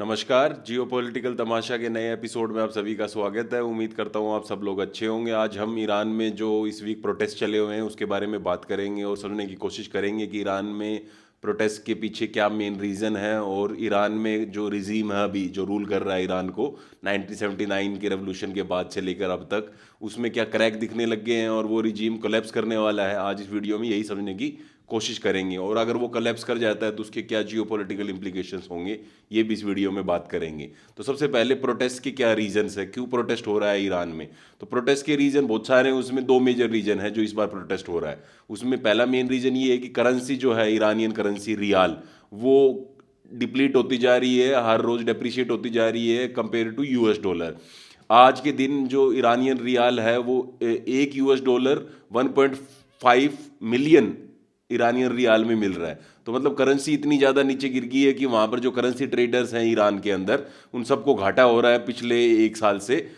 नमस्कार। जियोपॉलिटिकल तमाशा के नए एपिसोड में आप सभी का स्वागत है। उम्मीद करता हूँ आप सब लोग अच्छे होंगे। आज हम ईरान में जो इस वीक प्रोटेस्ट चले हुए हैं उसके बारे में बात करेंगे और समझने की कोशिश करेंगे कि ईरान में प्रोटेस्ट के पीछे क्या मेन रीज़न है और ईरान में जो रिजीम है अभी जो रूल कर रहा है ईरान को 1979 के रेवोल्यूशन के बाद से लेकर अब तक, उसमें क्या क्रैक दिखने लग गए हैं और वो रिजीम कोलैप्स करने वाला है। आज इस वीडियो में यही समझने की कोशिश करेंगे और अगर वो कोलैप्स कर जाता है तो उसके क्या जियोपॉलिटिकल इम्प्लीकेशंस होंगे, ये भी इस वीडियो में बात करेंगे। तो सबसे पहले प्रोटेस्ट के क्या रीजंस है, क्यों प्रोटेस्ट हो रहा है ईरान में। तो प्रोटेस्ट के रीजन बहुत सारे हैं, उसमें दो मेजर रीजन है जो इस बार प्रोटेस्ट हो रहा है। उसमें पहला मेन रीजन ये है कि करेंसी जो है ईरानियन करेंसी रियाल, वो डिप्लीट होती जा रही है, हर रोज डेप्रिशिएट होती जा रही है कंपेयर टू यूएस डॉलर। आज के दिन जो ईरानियन रियाल है वो एक US dollar 1.5 million Iranian rial में मिल रहा है। तो मतलब करेंसी इतनी ज़्यादा नीचे गिर गई है कि वहाँ पर जो करेंसी ट्रेडर्स हैं ईरान के अंदर, उन सबको घाटा हो रहा है पिछले एक साल से।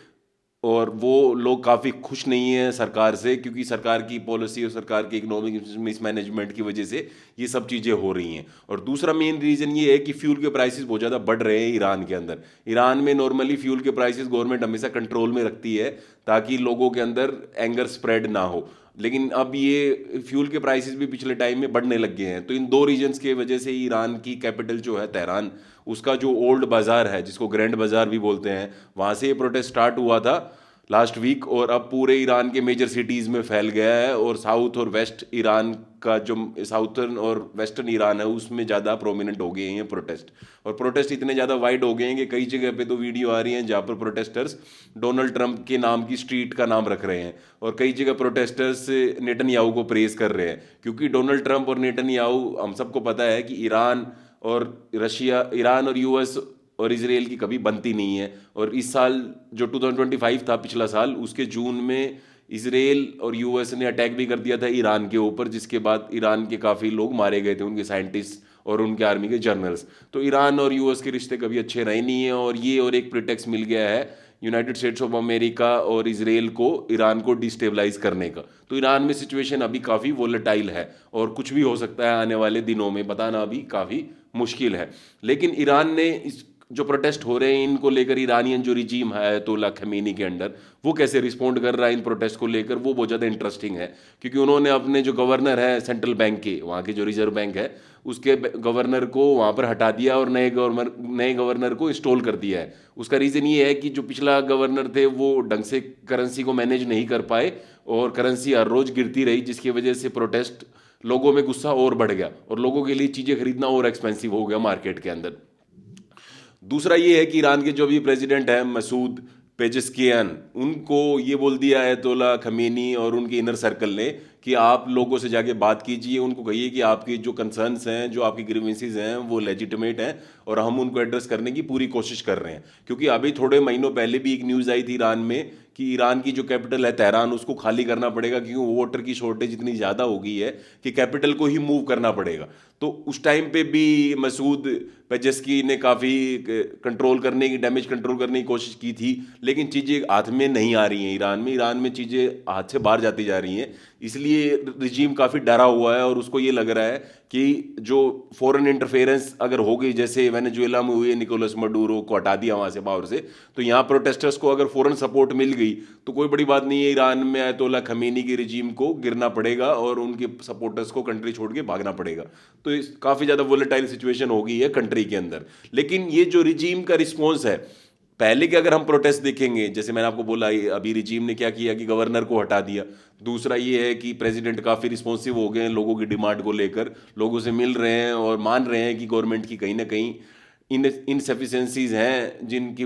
और वो लोग काफ़ी खुश नहीं हैं सरकार से, क्योंकि सरकार की पॉलिसी और सरकार के इकोनॉमिक मिसमैनेजमेंट की वजह से ये सब चीज़ें हो रही हैं। और दूसरा मेन रीज़न ये है कि फ्यूल के प्राइसेस बहुत ज़्यादा बढ़ रहे हैं ईरान के अंदर। ईरान में नॉर्मली फ्यूल के प्राइसेस गवर्नमेंट हमेशा कंट्रोल में रखती है ताकि लोगों के अंदर एंगर स्प्रेड ना हो, लेकिन अब ये फ्यूल के प्राइसेस भी पिछले टाइम में बढ़ने लग गए हैं। तो इन दो रीजन्स की वजह से ईरान की कैपिटल जो है तेहरान, उसका जो ओल्ड बाज़ार है जिसको ग्रैंड बाज़ार भी बोलते हैं, वहाँ से ये प्रोटेस्ट स्टार्ट हुआ था लास्ट वीक और अब पूरे ईरान के मेजर सिटीज़ में फैल गया है। और साउथ और वेस्ट ईरान का जो साउथर्न और वेस्टर्न ईरान है उसमें ज़्यादा प्रोमिनेंट हो गए हैं ये प्रोटेस्ट। और प्रोटेस्ट इतने ज़्यादा वाइड हो गए हैं कि कई जगह पे तो वीडियो आ रही हैं जहाँ पर प्रोटेस्टर्स डोनाल्ड ट्रंप के नाम की स्ट्रीट का नाम रख रहे हैं और कई जगह प्रोटेस्टर्स नेतन्याहू को प्रेज कर रहे हैं, क्योंकि डोनाल्ड ट्रंप और नेतन्याहू, हम सबको पता है कि ईरान और यूएस और इसराइल की कभी बनती नहीं है। और इस साल जो 2025 था, पिछला साल, उसके जून में इसराइल और यूएस ने अटैक भी कर दिया था ईरान के ऊपर, जिसके बाद ईरान के काफ़ी लोग मारे गए थे, उनके साइंटिस्ट और उनके आर्मी के जनरल्स। तो ईरान और यूएस के रिश्ते कभी अच्छे रहे नहीं हैं और ये और एक प्रिटेक्स मिल गया है यूनाइटेड स्टेट्स ऑफ अमेरिका और इसराइल को ईरान को डिस्टेबलाइज करने का। तो ईरान में सिचुएशन अभी काफ़ी वोलेटाइल है और कुछ भी हो सकता है आने वाले दिनों में, बताना अभी काफ़ी मुश्किल है। लेकिन ईरान ने इस जो प्रोटेस्ट हो रहे हैं इनको लेकर, ईरानियन जो रिजीम है अयतोल्ला खमीनी के अंडर, वो कैसे रिस्पोंड कर रहा है इन प्रोटेस्ट को लेकर, वो बहुत ज़्यादा इंटरेस्टिंग है। क्योंकि उन्होंने अपने जो गवर्नर है सेंट्रल बैंक के, वहाँ के जो रिजर्व बैंक है उसके गवर्नर को वहाँ पर हटा दिया और नए गवर्नर को इंस्टॉल कर दिया है। उसका रीज़न ये है कि जो पिछला गवर्नर थे वो ढंग से करेंसी को मैनेज नहीं कर पाए और करेंसी हर रोज़ गिरती रही, जिसकी वजह से प्रोटेस्ट, लोगों में गुस्सा और बढ़ गया और लोगों के लिए चीज़ें खरीदना और एक्सपेंसिव हो गया मार्केट के अंदर। दूसरा ये है कि ईरान के जो भी प्रेसिडेंट हैं मसूद पेजेस्कियान, उनको ये बोल दिया अयतोल्ला खमीनी और उनके इनर सर्कल ने कि आप लोगों से जाके बात कीजिए, उनको कहिए कि आपकी जो कंसर्न्स हैं, जो आपकी ग्रीवेंसेस हैं वो लेजिटिमेट हैं और हम उनको एड्रेस करने की पूरी कोशिश कर रहे हैं। क्योंकि अभी थोड़े महीनों पहले भी एक न्यूज़ आई थी ईरान में कि ईरान की जो कैपिटल है तेहरान, उसको खाली करना पड़ेगा क्योंकि वाटर की शॉर्टेज इतनी ज़्यादा हो गई है कि कैपिटल को ही मूव करना पड़ेगा। तो उस टाइम पे भी मसूद पेजेस्की ने काफ़ी कंट्रोल करने की, डैमेज कंट्रोल करने की कोशिश की थी, लेकिन चीज़ें हाथ में नहीं आ रही हैं ईरान में चीज़ें हाथ से बाहर जाती जा रही हैं। इसलिए रिजीम काफ़ी डरा हुआ है और उसको ये लग रहा है कि जो फॉरेन इंटरफेरेंस अगर हो गई, जैसे वेनेजुएला में हुई, निकोलस मडूरो को हटा दिया वहाँ से पावर से, तो यहाँ प्रोटेस्टर्स को अगर फॉरेन सपोर्ट मिल गई तो कोई बड़ी बात नहीं है, ईरान में अयतोल्ला खमीनी की रिजीम को गिरना पड़ेगा और उनके सपोर्टर्स को कंट्री छोड़ के भागना पड़ेगा। तो काफ़ी ज़्यादा वोलेटाइल सिचुएशन हो गई है कंट्री के अंदर। लेकिन ये जो रिजीम का रिस्पॉन्स है, पहले के अगर हम प्रोटेस्ट देखेंगे, जैसे मैंने आपको बोला अभी रिजीम ने क्या किया कि गवर्नर को हटा दिया। दूसरा ये है कि प्रेसिडेंट काफ़ी रिस्पॉन्सिव हो गए हैं लोगों की डिमांड को लेकर, लोगों से मिल रहे हैं और मान रहे हैं कि गवर्नमेंट की कहीं ना कहीं इनएफिशिएंसीज हैं जिनकी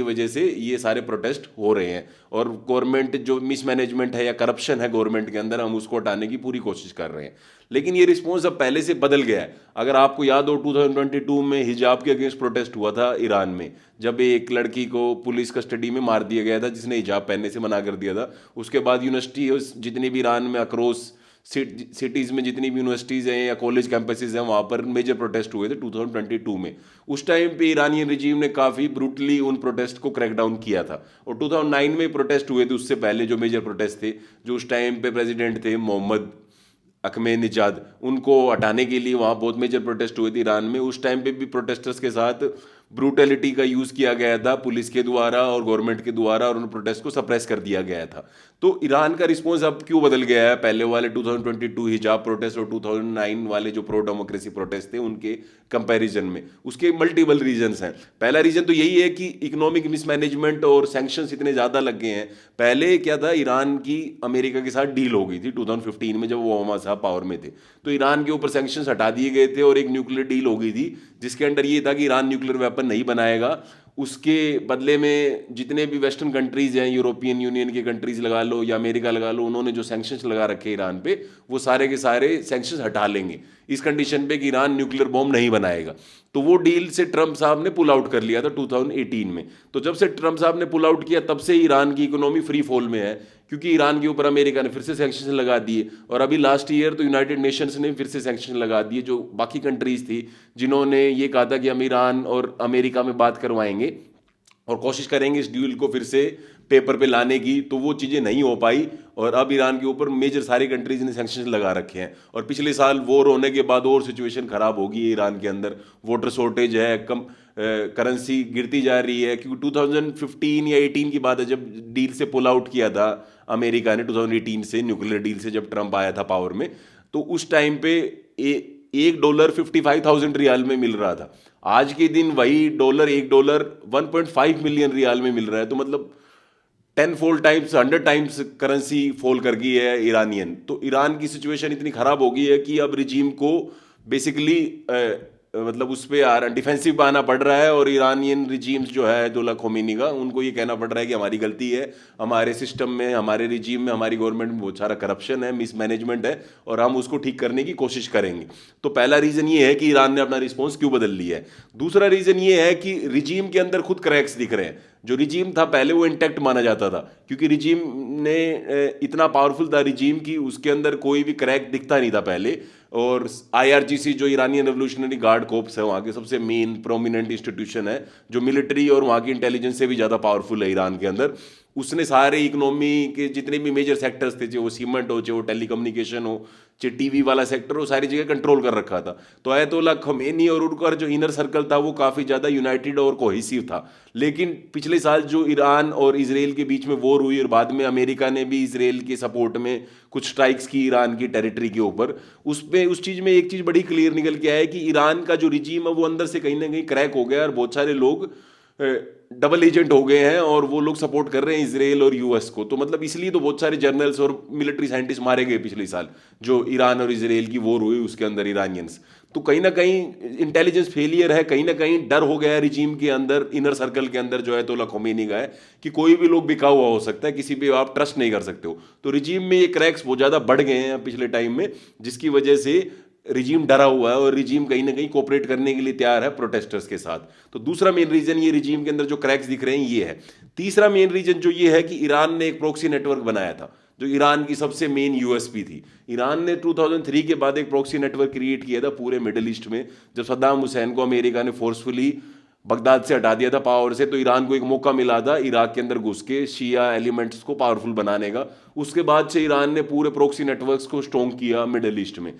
वजह से ये सारे प्रोटेस्ट हो रहे हैं। और गवर्नमेंट जो मिसमैनेजमेंट है या करप्शन है गवर्नमेंट के अंदर, हम उसको हटाने की पूरी कोशिश कर रहे हैं। लेकिन ये रिस्पॉन्स अब पहले से बदल गया है। अगर आपको याद हो 2022 में हिजाब के अगेंस्ट प्रोटेस्ट हुआ था ईरान में, जब एक लड़की को पुलिस कस्टडी में मार दिया गया था जिसने हिजाब पहनने से मना कर दिया था। उसके बाद यूनिवर्सिटी जितनी भी ईरान में अक्रॉस सिटीज़ में जितनी भी यूनिवर्सिटीज़ हैं या कॉलेज कैंपसेस हैं, वहाँ पर मेजर प्रोटेस्ट हुए थे 2022 में। उस टाइम पे ईरानियन रिजीम ने काफ़ी ब्रूटली उन प्रोटेस्ट को क्रैकडाउन किया था। और 2009 में प्रोटेस्ट हुए थे उससे पहले जो मेजर प्रोटेस्ट थे, जो उस टाइम पे प्रेसिडेंट थे मोहम्मद अखमेनिजाद, उनको हटाने के लिए वहाँ बहुत मेजर प्रोटेस्ट हुए थे ईरान में। उस टाइम पे भी प्रोटेस्टर्स के साथ ब्रूटलिटी का यूज़ किया गया था पुलिस के द्वारा और गवर्नमेंट के द्वारा, और उन प्रोटेस्ट को सप्रेस कर दिया गया था। तो ईरान का रिस्पॉन्स अब क्यों बदल गया है? पहले वाले 2022 हिजाब प्रोटेस्ट और 2009 वाले जो प्रो डेमोक्रेसी प्रोटेस्ट थे उनके कंपैरिजन में, उसके मल्टीपल रीजंस हैं। पहला रीजन तो यही है कि इकोनॉमिक मिसमैनेजमेंट और सैंक्शंस इतने ज़्यादा लग गए हैं। पहले क्या था, ईरान की अमेरिका के साथ डील हो गई थी 2015 में जब वो ओबामा साहब पावर में थे, तो ईरान के ऊपर सैंक्शंस हटा दिए गए थे और एक न्यूक्लियर डील हो गई थी जिसके अंडर ये था कि ईरान न्यूक्लियर वेपन नहीं बनाएगा। उसके बदले में जितने भी वेस्टर्न कंट्रीज़ हैं, यूरोपियन यूनियन की कंट्रीज़ लगा लो या अमेरिका लगा लो, उन्होंने जो सैंक्शंस लगा रखे ईरान पे, वो सारे के सारे सैंक्शंस हटा लेंगे इस कंडीशन पे कि ईरान न्यूक्लियर बॉम्ब नहीं बनाएगा। तो वो डील से ट्रंप साहब ने पुल आउट कर लिया था 2018 में। तो जब से ट्रंप साहब ने पुल आउट किया तब से ईरान की इकोनॉमी फ्री फॉल में है, क्योंकि ईरान के ऊपर अमेरिका ने फिर से सैंक्शन लगा दिए, और अभी लास्ट ईयर तो यूनाइटेड नेशंस ने फिर से सैंक्शन लगा दिए, जो बाकी कंट्रीज थी जिन्होंने ये कहा था कि हम ईरान और अमेरिका में बात करवाएंगे और कोशिश करेंगे इस डील को फिर से पेपर पे लाने की, तो वो चीज़ें नहीं हो पाई। और अब ईरान के ऊपर मेजर सारी कंट्रीज ने सैंक्शन लगा रखे हैं, और पिछले साल वॉर होने के बाद और सिचुएशन खराब होगी ईरान के अंदर। वाटर शॉर्टेज है, कम करेंसी गिरती जा रही है, क्योंकि 2015 या 18 की बात है जब डील से पुल आउट किया था अमेरिका ने 2018 से, न्यूक्लियर डील से, जब ट्रंप आया था पावर में। तो उस टाइम पे $1 55,000 रियाल में मिल रहा था। आज के दिन वही डॉलर $1 1.5 मिलियन रियाल में मिल रहा है। तो मतलब 10 fold times 100 times currency fall कर गई है ईरानियन। तो ईरान की सिचुएशन इतनी खराब हो गई है कि अब रिजीम को बेसिकली मतलब उस पर डिफेंसिव पे आना पड़ रहा है, और ईरानियन रिजीम्स जो है अयतुल्ला खोमेनी का, उनको ये कहना पड़ रहा है कि हमारी गलती है, हमारे सिस्टम में, हमारे रिजीम में, हमारी गवर्नमेंट में बहुत सारा करप्शन है, मिसमैनेजमेंट है, और हम उसको ठीक करने की कोशिश करेंगे। तो पहला रीज़न ये है कि ईरान ने अपना रिस्पॉन्स क्यों बदल लिया है। दूसरा रीज़न ये है कि रिजीम के अंदर खुद क्रैक्स दिख रहे हैं। जो रिजीम था पहले वो इंटैक्ट माना जाता था, क्योंकि रिजीम ने इतना पावरफुल था रिजीम की, उसके अंदर कोई भी क्रैक दिखता नहीं था पहले। और IRGC जो ईरानियन रेवोल्यूशनरी गार्ड कोर्प्स है, वहाँ के सबसे मेन प्रोमिनेंट इंस्टीट्यूशन है, जो मिलिट्री और वहाँ की इंटेलिजेंस से भी ज़्यादा पावरफुल है ईरान के अंदर। उसने सारे इकोनॉमी के जितने भी मेजर सेक्टर्स थे, चाहे वो सीमेंट हो, चाहे वो टेलीकम्युनिकेशन हो, चाहे टीवी वाला सेक्टर हो, सारी जगह कंट्रोल कर रखा था। तो अयतुल्ला खमेनी और उनका जो इनर सर्कल था वो काफ़ी ज़्यादा यूनाइटेड और कोहेसिव था। लेकिन पिछले साल जो ईरान और इजराइल के बीच में वॉर हुई, और बाद में अमेरिका ने भी इजराइल के सपोर्ट में कुछ स्ट्राइक्स की ईरान की टेरिटरी के ऊपर, उस चीज़ में एक चीज़ बड़ी क्लियर निकल के आया कि ईरान का जो रिजीम है वो अंदर से कहीं ना कहीं क्रैक हो गया, और बहुत सारे लोग डबल एजेंट हो गए हैं, और वो लोग सपोर्ट कर रहे हैं इजराइल और US को। तो मतलब इसलिए तो बहुत सारे जर्नल्स और मिलिट्री साइंटिस्ट मारे गए पिछले साल, जो ईरान और इजराइल की वॉर हुई उसके अंदर ईरानियंस। तो कहीं ना कहीं इंटेलिजेंस फेलियर है, कहीं ना कहीं डर हो गया है रिजीम के अंदर, इनर सर्कल के अंदर जो है अयतुल्ला खोमेनी का है कि कोई भी लोग बिका हुआ हो सकता है, किसी पे आप ट्रस्ट नहीं कर सकते हो। तो रिजीम में ये क्रैक्स बहुत ज़्यादा बढ़ गए हैं पिछले टाइम में, जिसकी वजह से रिजीम डरा हुआ है, और रिजीम कहीं ना कहीं कोऑपरेट करने के लिए तैयार है प्रोटेस्टर्स के साथ। तो दूसरा मेन रीजन ये रिजीम के अंदर जो क्रैक्स दिख रहे हैं ये है। तीसरा मेन रीजन जो ये है कि ईरान ने एक प्रॉक्सी नेटवर्क बनाया था, जो ईरान की सबसे मेन USP थी। ईरान ने 2003 के बाद एक प्रॉक्सी नेटवर्क क्रिएट किया था पूरे मिडिल ईस्ट में, जब सद्दाम हुसैन को अमेरिका ने फोर्सफुली बगदाद से हटा दिया था पावर से। तो ईरान को एक मौका मिला था इराक के अंदर घुस के शिया एलिमेंट्स को पावरफुल बनाने का। उसके बाद से ईरान ने पूरे प्रॉक्सी नेटवर्क्स को स्ट्रॉन्ग किया मिडिल ईस्ट में।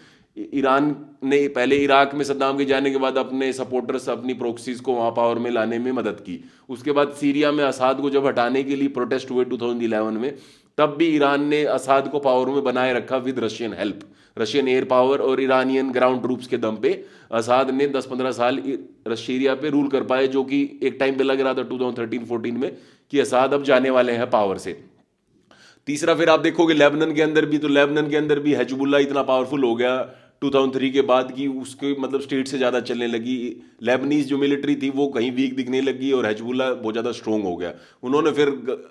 ईरान ने पहले इराक में सद्दाम के जाने के बाद अपने सपोर्टर्स, अपनी प्रॉक्सीज को वहाँ पावर में लाने में मदद की। उसके बाद सीरिया में असाद को जब हटाने के लिए प्रोटेस्ट हुए 2011 में, तब भी ईरान ने असाद को पावर में बनाए रखा with Russian help, Russian air power और ईरानियन ग्राउंड ट्रूप्स के दम पे असाद ने 10-15 साल सीरिया पे रूल कर पाए, जो कि एक टाइम पे लग रहा था 2013-14 में कि असाद अब जाने वाले हैं पावर से। तीसरा फिर आप देखोगे लेबनान के अंदर भी, तो लेबनान के अंदर भी हिजबुल्लाह इतना पावरफुल हो गया 2003 के बाद की उसके मतलब स्टेट से ज़्यादा चलने लगी। लेबनीज जो मिलिट्री थी वो कहीं वीक दिखने लगी, और हिजबुल्लाह बहुत ज़्यादा स्ट्रॉन्ग हो गया। उन्होंने फिर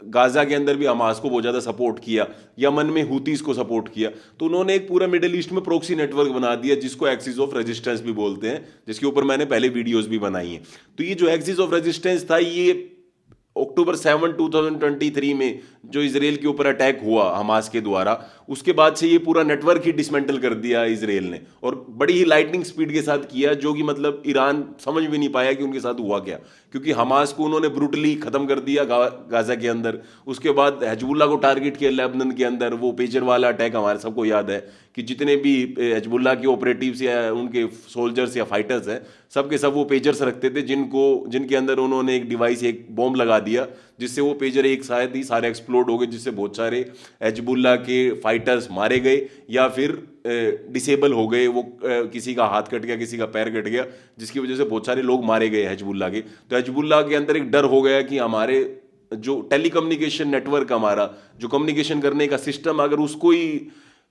गाज़ा के अंदर भी हमास को बहुत ज़्यादा सपोर्ट किया, यमन में हुतीस को सपोर्ट किया। तो उन्होंने एक पूरा मिडिल ईस्ट में प्रॉक्सी नेटवर्क बना दिया, जिसको एक्सिस ऑफ रेजिस्टेंस भी बोलते हैं, जिसके ऊपर मैंने पहले वीडियोज़ भी बनाई हैं। तो ये जो एक्सिस ऑफ रेजिस्टेंस था, ये अक्टूबर 7, 2023 में जो इजराइल के ऊपर अटैक हुआ हमास के द्वारा, उसके बाद से ये पूरा नेटवर्क ही डिसमेंटल कर दिया इजराइल ने, और बड़ी ही लाइटनिंग स्पीड के साथ किया, जो कि मतलब ईरान समझ भी नहीं पाया कि उनके साथ हुआ क्या, क्योंकि हमास को उन्होंने ब्रूटली ख़त्म कर दिया गाज़ा के अंदर। उसके बाद हिजबुल्लाह को टारगेट किया लेबनान के अंदर, वो पेजर वाला अटैक हमारे सबको याद है कि जितने भी हिजबुल्लाह के ऑपरेटिव्स या उनके सोल्जर्स या फाइटर्स हैं, सबके सब वो पेजर्स रखते थे, जिनके अंदर उन्होंने एक डिवाइस, एक बॉम्ब लगा दिया, जिससे वो पेजर एक साथ ही सारे एक्सप्लोड हो गए, जिससे बहुत सारे हिजबुल्लाह के फाइटर्स मारे गए या फिर डिसेबल हो गए। वो किसी का हाथ कट गया, किसी का पैर कट गया, जिसकी वजह से बहुत सारे लोग मारे गए हिजबुल्लाह के। तो हिजबुल्लाह के अंदर एक डर हो गया कि हमारे जो टेलीकम्युनिकेशन नेटवर्क, हमारा जो कम्युनिकेशन करने का सिस्टम, अगर उसको ही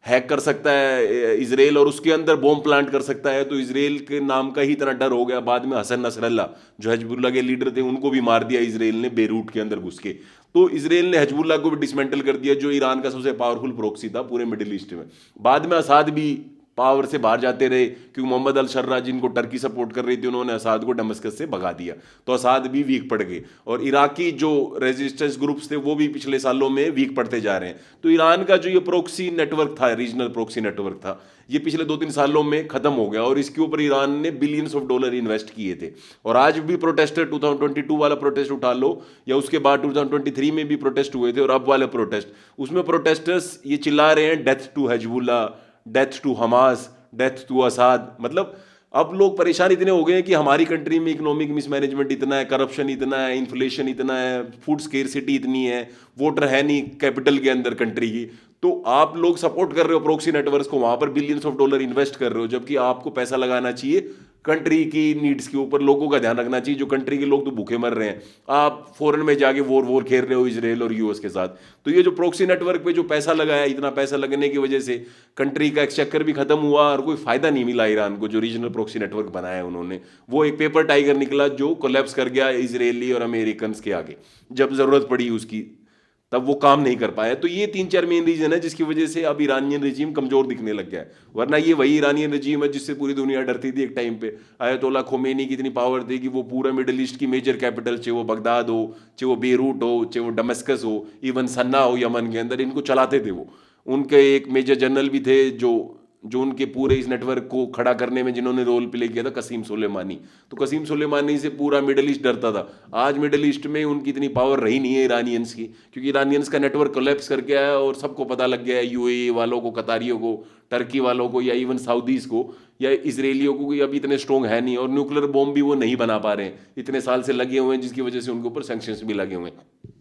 हैक कर सकता है इजराइल और उसके अंदर बॉम्ब प्लांट कर सकता है, तो इजराइल के नाम का ही इतना डर हो गया। बाद में हसन नसरल्ला जो हिजबुल्लाह के लीडर थे, उनको भी मार दिया इजराइल ने बेरूट के अंदर घुस के। तो इजराइल ने हिजबुल्लाह को भी डिसमेंटल कर दिया, जो ईरान का सबसे पावरफुल प्रोक्सी था पूरे मिडिल ईस्ट में। बाद में असाद भी पावर से बाहर जाते रहे, क्योंकि मोहम्मद अल शर्रा जिनको टर्की सपोर्ट कर रही थी, उन्होंने असाद को दमिश्क से भगा दिया, तो असाद भी वीक पड़ गए। और इराकी जो रेजिस्टेंस ग्रुप्स थे वो भी पिछले सालों में वीक पड़ते जा रहे हैं। तो ईरान का जो ये प्रोक्सी नेटवर्क था, रीजनल प्रोक्सी नेटवर्क था, ये पिछले 2-3 सालों में खत्म हो गया और इसके ऊपर ईरान ने बिलियंस ऑफ डॉलर इन्वेस्ट किए थे। और आज भी प्रोटेस्टर 2022 वाला प्रोटेस्ट उठा लो या उसके बाद 2023 में भी प्रोटेस्ट हुए थे, और अब वाले प्रोटेस्ट, उसमें प्रोटेस्टर्स ये चिल्ला रहे हैं death to Hezbollah, death to Hamas, death to Assad. मतलब अब लोग परेशान इतने हो गए हैं कि हमारी कंट्री में इकोनॉमिक मिसमैनेजमेंट इतना है, करप्शन इतना है, इन्फ्लेशन इतना है, फूड स्केर्सिटी इतनी है, वोटर है नहीं कैपिटल के अंदर कंट्री की, तो आप लोग सपोर्ट कर रहे हो प्रोक्सी नेटवर्क्स को, वहां पर बिलियंस ऑफ डॉलर इन्वेस्ट कर रहे हो, जबकि आपको पैसा लगाना चाहिए कंट्री की नीड्स के ऊपर, लोगों का ध्यान रखना चाहिए। जो कंट्री के लोग तो भूखे मर रहे हैं, आप फॉरेन में जाके वोर खेल रहे हो इजराइल और यूएस के साथ। तो ये जो प्रोक्सी नेटवर्क पे जो पैसा लगाया, इतना पैसा लगने की वजह से कंट्री का एक्सचेकर भी खत्म हुआ और कोई फायदा नहीं मिला ईरान को। जो रीजनल प्रोक्सी नेटवर्क बनाया है उन्होंने, वो एक पेपर टाइगर निकला जो कोलैप्स कर गया इजरायली और अमेरिकन के आगे। जब जरूरत पड़ी उसकी, तब वो काम नहीं कर पाया। तो ये 3-4 मेन रीजन है जिसकी वजह से अब ईरानियन रजीम कमजोर दिखने लग गया है। वरना ये वही ईरानियन रजीम है जिससे पूरी दुनिया डरती थी एक टाइम पे। आयतोल्ला खोमेनी की इतनी पावर थी कि वो पूरा मिडिल ईस्ट की मेजर कैपिटल, चाहे वो बगदाद हो, चाहे वो बेरूट हो, चाहे वो दमिश्क हो, इवन सन्ना हो यमन के अंदर, इनको चलाते थे वो। उनके एक मेजर जनरल भी थे जो उनके पूरे इस नेटवर्क को खड़ा करने में जिन्होंने रोल प्ले किया था, कसीम सुलेमानी। तो कसीम सुलेमानी से पूरा मिडिल ईस्ट डरता था। आज मिडिल ईस्ट में उनकी इतनी पावर रही नहीं है ईरानियंस की, क्योंकि ईरानियंस का नेटवर्क कोलैप्स करके आया और सबको पता लग गया है, यूएई वालों को, कतारियों को, टर्की वालों को, या इवन सऊदीज को या इसराइलियों को, कि अभी इतने स्ट्रॉन्ग है नहीं, और न्यूक्लियर बॉम्ब भी वो नहीं बना पा रहे हैं, इतने साल से लगे हुए हैं, जिसकी वजह से उनके ऊपर सैंक्शंस भी लगे हुए हैं।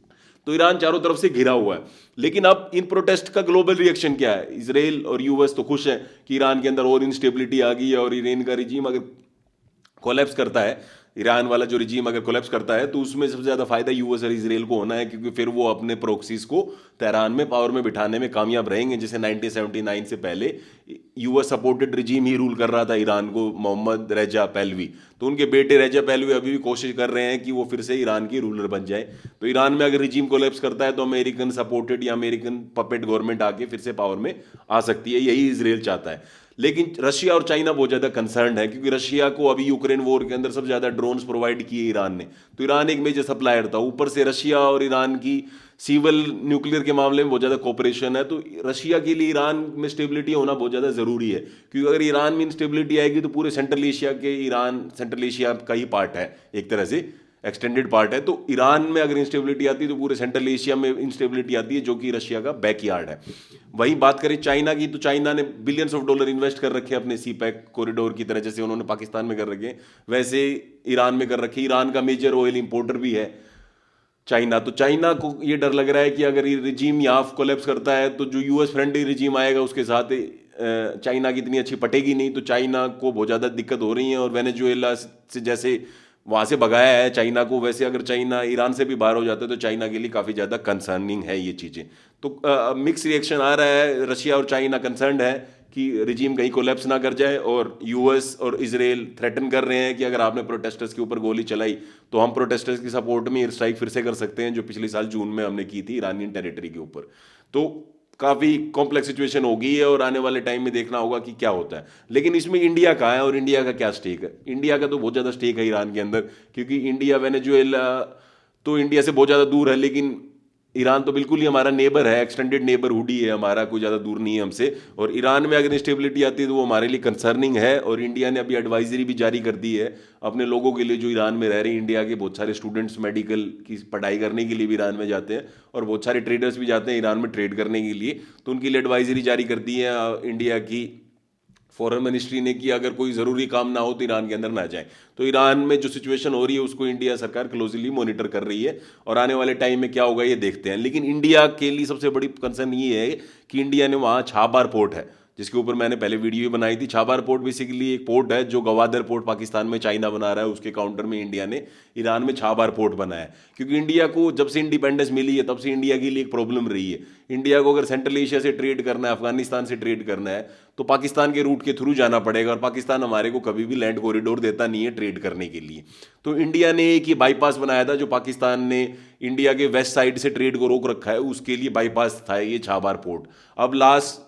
तो ईरान चारों तरफ से घिरा हुआ है। लेकिन अब इन प्रोटेस्ट का ग्लोबल रिएक्शन क्या है? इजराइल और यूएस तो खुश है कि ईरान के अंदर और इंस्टेबिलिटी आ गई है, और ईरान का रिजीम अगर कोलैप्स करता है, ईरान वाला जो रिजीम अगर कोलैप्स करता है, तो उसमें सबसे ज़्यादा फायदा यूएस और इजराइल को होना है, क्योंकि फिर वो अपने प्रोक्सीज को तेहरान में पावर में बिठाने में कामयाब रहेंगे। जैसे 1979 से पहले यूएस सपोर्टेड रिजीम ही रूल कर रहा था ईरान को, मोहम्मद रेजा पहलवी। तो उनके बेटे रेजा पहलवी अभी भी कोशिश कर रहे हैं कि वो फिर से ईरान की रूलर बन जाए। तो ईरान में अगर रिजीम कोलैप्स करता है, तो अमेरिकन सपोर्टेड या अमेरिकन पपेट गवर्नमेंट आके फिर से पावर में आ सकती है। यही इजराइल चाहता है। लेकिन रशिया और चाइना बहुत ज़्यादा कंसर्न है, क्योंकि रशिया को अभी यूक्रेन वॉर के अंदर सबसे ज़्यादा ड्रोन्स प्रोवाइड किए ईरान ने। तो ईरान एक मेजर सप्लायर था। ऊपर से रशिया और ईरान की सिविल न्यूक्लियर के मामले में बहुत ज़्यादा कोऑपरेशन है। तो रशिया के लिए ईरान में स्टेबिलिटी होना बहुत ज़्यादा ज़रूरी है, क्योंकि अगर ईरान में इंस्टेबिलिटी आएगी तो पूरे सेंट्रल एशिया के, ईरान सेंट्रल एशिया का ही पार्ट है, एक तरह से एक्सटेंडेड पार्ट है। तो ईरान में अगर इंस्टेबिलिटी आती है तो पूरे सेंट्रल एशिया में इंस्टेबिलिटी आती है, जो कि रशिया का बैकयार्ड है। वहीं बात करें चाइना की, तो चाइना ने बिलियंस ऑफ डॉलर इन्वेस्ट कर रखे हैं अपने सी पैक कॉरिडोर की तरह, जैसे उन्होंने पाकिस्तान में कर रखे हैं, वैसे ईरान में कर रखे। ईरान का मेजर ऑयल इंपोर्टर भी है चाइना। तो चाइना को ये डर लग रहा है कि अगर ये रिजीम यहाँ कोलैप्स करता है, तो जो यूएस फ्रेंडली रिजीम आएगा उसके साथ चाइना की इतनी अच्छी पटेगी नहीं। तो चाइना को बहुत ज़्यादा दिक्कत हो रही है। और वेनेजुएला से जैसे वहाँ से भगाया है चाइना को, वैसे अगर चाइना ईरान से भी बाहर हो जाता है तो चाइना के लिए काफ़ी ज़्यादा कंसर्निंग है ये चीज़ें। तो मिक्स रिएक्शन आ रहा है। रशिया और चाइना कंसर्न्ड है कि रिजीम कहीं कोलैप्स ना कर जाए, और यूएस और इजराइल थ्रेटन कर रहे हैं कि अगर आपने प्रोटेस्टर्स के ऊपर गोली चलाई तो हम प्रोटेस्टर्स की सपोर्ट में एयर स्ट्राइक फिर से कर सकते हैं, जो पिछले साल जून में हमने की थी ईरानियन टेरिटरी के ऊपर। तो काफ़ी कॉम्प्लेक्स सिचुएशन हो गई है, और आने वाले टाइम में देखना होगा कि क्या होता है। लेकिन इसमें इंडिया कहाँ है और इंडिया का क्या स्टेक है? इंडिया का तो बहुत ज़्यादा स्टेक है ईरान के अंदर, क्योंकि इंडिया वेनेजुएला तो इंडिया से बहुत ज़्यादा दूर है, लेकिन ईरान तो बिल्कुल ही हमारा नेबर है, एक्सटेंडेड नेबरहुड ही है हमारा, कोई ज़्यादा दूर नहीं है हमसे। और ईरान में अगर इंस्टेबिलिटी आती है तो वो हमारे लिए कंसर्निंग है। और इंडिया ने अभी एडवाइजरी भी जारी कर दी है अपने लोगों के लिए जो ईरान में रह रहे हैं। इंडिया के बहुत सारे स्टूडेंट्स मेडिकल की पढ़ाई करने के लिए भी ईरान में जाते हैं, और बहुत सारे ट्रेडर्स भी जाते हैं ईरान में ट्रेड करने के लिए। तो उनके लिए एडवाइजरी जारी कर दी है इंडिया की फॉरेन मिनिस्ट्री ने, कि अगर कोई ज़रूरी काम ना हो तो ईरान के अंदर ना जाए। तो ईरान में जो सिचुएशन हो रही है उसको इंडिया सरकार क्लोजली मॉनिटर कर रही है, और आने वाले टाइम में क्या होगा ये देखते हैं। लेकिन इंडिया के लिए सबसे बड़ी कंसर्न ये है कि इंडिया ने वहाँ छाबार पोर्ट है, जिसके ऊपर मैंने पहले वीडियो बनाई थी। छाबार पोर्ट बेसिकली एक पोर्ट है जो गवादर पोर्ट पाकिस्तान में चाइना बना रहा है, उसके काउंटर में इंडिया ने ईरान में छाबार पोर्ट बनाया है। क्योंकि इंडिया को जब से इंडिपेंडेंस मिली है तब से इंडिया के लिए एक प्रॉब्लम रही है। इंडिया को अगर सेंट्रल एशिया से ट्रेड करना है, अफगानिस्तान से ट्रेड करना है, तो पाकिस्तान के रूट के थ्रू जाना पड़ेगा, और पाकिस्तान हमारे को कभी भी लैंड कॉरिडोर देता नहीं है ट्रेड करने के लिए। तो इंडिया ने एक ये बाईपास बनाया था जो पाकिस्तान ने इंडिया के वेस्ट साइड से ट्रेड को रोक रखा है, उसके लिए बाईपास था ये छाबार पोर्ट। अब लास्ट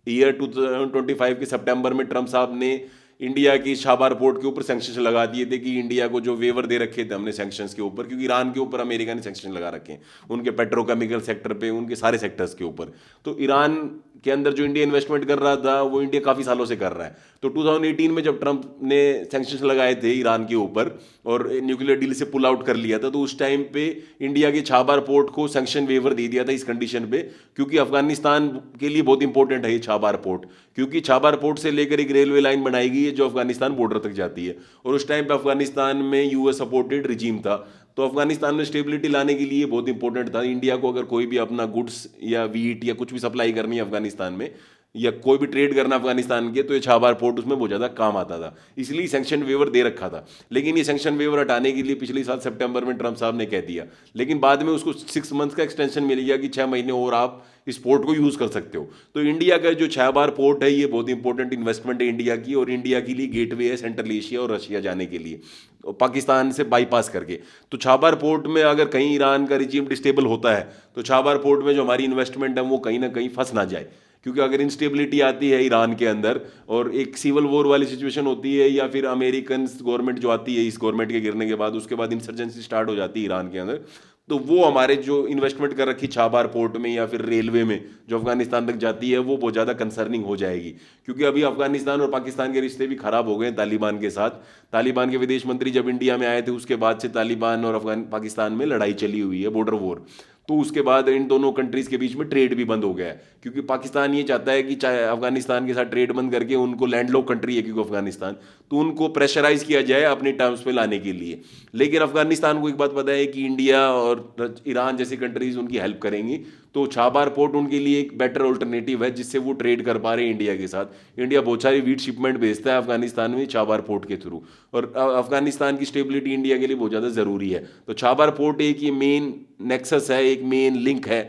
ईयर 2025 के सितंबर में ट्रंप साहब ने इंडिया की छाबार पोर्ट के ऊपर सैंक्शंस लगा दिए थे, कि इंडिया को जो वेवर दे रखे थे हमने सैंक्शंस के ऊपर, क्योंकि ईरान के ऊपर अमेरिका ने सैंक्शन लगा रखे हैं उनके पेट्रोकेमिकल सेक्टर पे, उनके सारे सेक्टर्स के ऊपर। तो ईरान के अंदर जो इंडिया इन्वेस्टमेंट कर रहा था वो इंडिया काफ़ी सालों से कर रहा है। तो 2018 में जब ट्रंप ने सैंक्शंस लगाए थे ईरान के ऊपर और न्यूक्लियर डील से पुल आउट कर लिया था, तो उस टाइम पे इंडिया के छाबार पोर्ट को सैंक्शन वेवर दे दिया था इस कंडीशन पे, क्योंकि अफगानिस्तान के लिए बहुत इंपॉर्टेंट है ये छाबार पोर्ट। क्योंकि छाबार पोर्ट से लेकर एक रेलवे लाइन बनाई गई है जो अफगानिस्तान बॉर्डर तक जाती है, और उस टाइम पे अफगानिस्तान में यूएस सपोर्टेड रिजीम था। तो अफगानिस्तान में स्टेबिलिटी लाने के लिए बहुत इंपॉर्टेंट था इंडिया को, अगर कोई भी अपना गुड्स या वीट या कुछ भी सप्लाई करनी है अफगानिस्तान में, या कोई भी ट्रेड करना अफगानिस्तान के, तो ये छाबार पोर्ट उसमें बहुत ज़्यादा काम आता था, इसलिए सैंक्शन वेवर दे रखा था। लेकिन ये सैंक्शन वेवर हटाने के लिए पिछले साल सितंबर में ट्रंप साहब ने कह दिया, लेकिन बाद में उसको 6 मंथ का एक्सटेंशन मिल गया कि 6 महीने और आप इस पोर्ट को यूज़ कर सकते हो। तो इंडिया का जो छाबार पोर्ट है ये बहुत इंपॉर्टेंट इन्वेस्टमेंट है इंडिया की, और इंडिया के लिए गेटवे है सेंट्रल एशिया और रशिया जाने के लिए, पाकिस्तान से बाईपास करके। तो छाबार पोर्ट में अगर कहीं ईरान का रिजीम डिस्टेबल होता है तो छाबार पोर्ट में जो हमारी इन्वेस्टमेंट है वो कहीं ना कहीं फंस ना जाए। क्योंकि अगर इंस्टेबिलिटी आती है ईरान के अंदर और एक सिविल वॉर वाली सिचुएशन होती है, या फिर अमेरिकन गवर्नमेंट जो आती है इस गवर्नमेंट के गिरने के बाद, उसके बाद इंसर्जेंसी स्टार्ट हो जाती है ईरान के अंदर, तो वो हमारे जो इन्वेस्टमेंट कर रखी छाबार पोर्ट में या फिर रेलवे में जो अफगानिस्तान तक जाती है वो बहुत ज़्यादा कंसर्निंग हो जाएगी। क्योंकि अभी अफगानिस्तान और पाकिस्तान के रिश्ते भी खराब हो गए तालिबान के साथ। तालिबान के विदेश मंत्री जब इंडिया में आए थे उसके बाद से तालिबान और पाकिस्तान में लड़ाई चली हुई है, बॉर्डर वॉर। तो उसके बाद इन दोनों कंट्रीज के बीच में ट्रेड भी बंद हो गया है, क्योंकि पाकिस्तान ये चाहता है कि चाहे अफगानिस्तान के साथ ट्रेड बंद करके, उनको लैंडलॉक कंट्री है क्योंकि अफगानिस्तान, तो उनको प्रेशराइज किया जाए अपने टर्म्स पे लाने के लिए। लेकिन अफगानिस्तान को एक बात पता है कि इंडिया और ईरान जैसी कंट्रीज उनकी हेल्प करेंगी, तो छाबार पोर्ट उनके लिए एक बेटर ऑल्टरनेटिव है जिससे वो ट्रेड कर पा रहे हैं इंडिया के साथ। इंडिया बहुत सारी वीट शिपमेंट भेजता है अफगानिस्तान में छाबार पोर्ट के थ्रू, और अफगानिस्तान की स्टेबिलिटी इंडिया के लिए बहुत ज़्यादा ज़रूरी है। तो छाबार पोर्ट एक ये मेन नेक्सस है, एक मेन लिंक है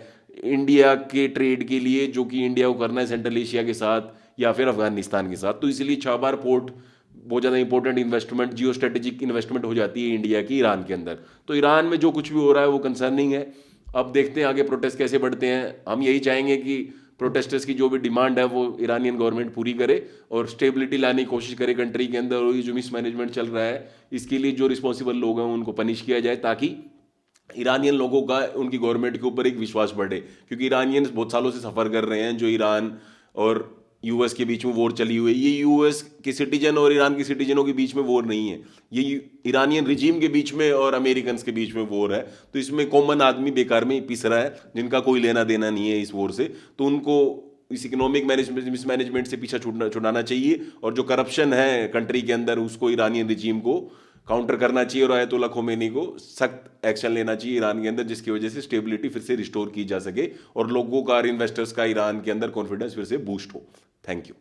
इंडिया के ट्रेड के लिए, जो कि इंडिया को करना है सेंट्रल एशिया के साथ या फिर अफगानिस्तान के साथ। तो इसलिए छाबार पोर्ट बहुत ज़्यादा important investment, geo strategic investment हो जाती है इंडिया की ईरान के अंदर। तो ईरान में जो कुछ भी हो रहा है वो कंसर्निंग है। अब देखते हैं आगे प्रोटेस्ट कैसे बढ़ते हैं। हम यही चाहेंगे कि प्रोटेस्टर्स की जो भी डिमांड है वो ईरानियन गवर्नमेंट पूरी करे और स्टेबिलिटी लाने की कोशिश करे कंट्री के अंदर। और ये जो मिसमैनेजमेंट चल रहा है इसके लिए जो रिस्पॉन्सिबल लोग हैं उनको पनिश किया जाए, ताकि ईरानियन लोगों का उनकी गवर्नमेंट के ऊपर एक विश्वास बढ़े। क्योंकि ईरानियंस बहुत सालों से सफ़र कर रहे हैं, जो ईरान और यूएस के बीच में वॉर चली हुई है, ये यूएस के सिटीजन और ईरान के सिटीजनों के बीच में वॉर नहीं है, ये ईरानियन रिजीम के बीच में और अमेरिकन के बीच में वॉर है। तो इसमें कॉमन आदमी बेकार में पिस रहा है, जिनका कोई लेना देना नहीं है इस वॉर से। तो उनको इस इकोनॉमिक मिसमैनेजमेंट से पीछा छुड़ाना चाहिए, और जो करप्शन है कंट्री के अंदर उसको ईरानियन रिजीम को काउंटर करना चाहिए, और आयतुल्लाह खोमेनी को सख्त एक्शन लेना चाहिए ईरान के अंदर, जिसकी वजह से स्टेबिलिटी फिर से रिस्टोर की जा सके और लोगों का, इन्वेस्टर्स का ईरान के अंदर कॉन्फिडेंस फिर से बूस्ट हो। Thank you.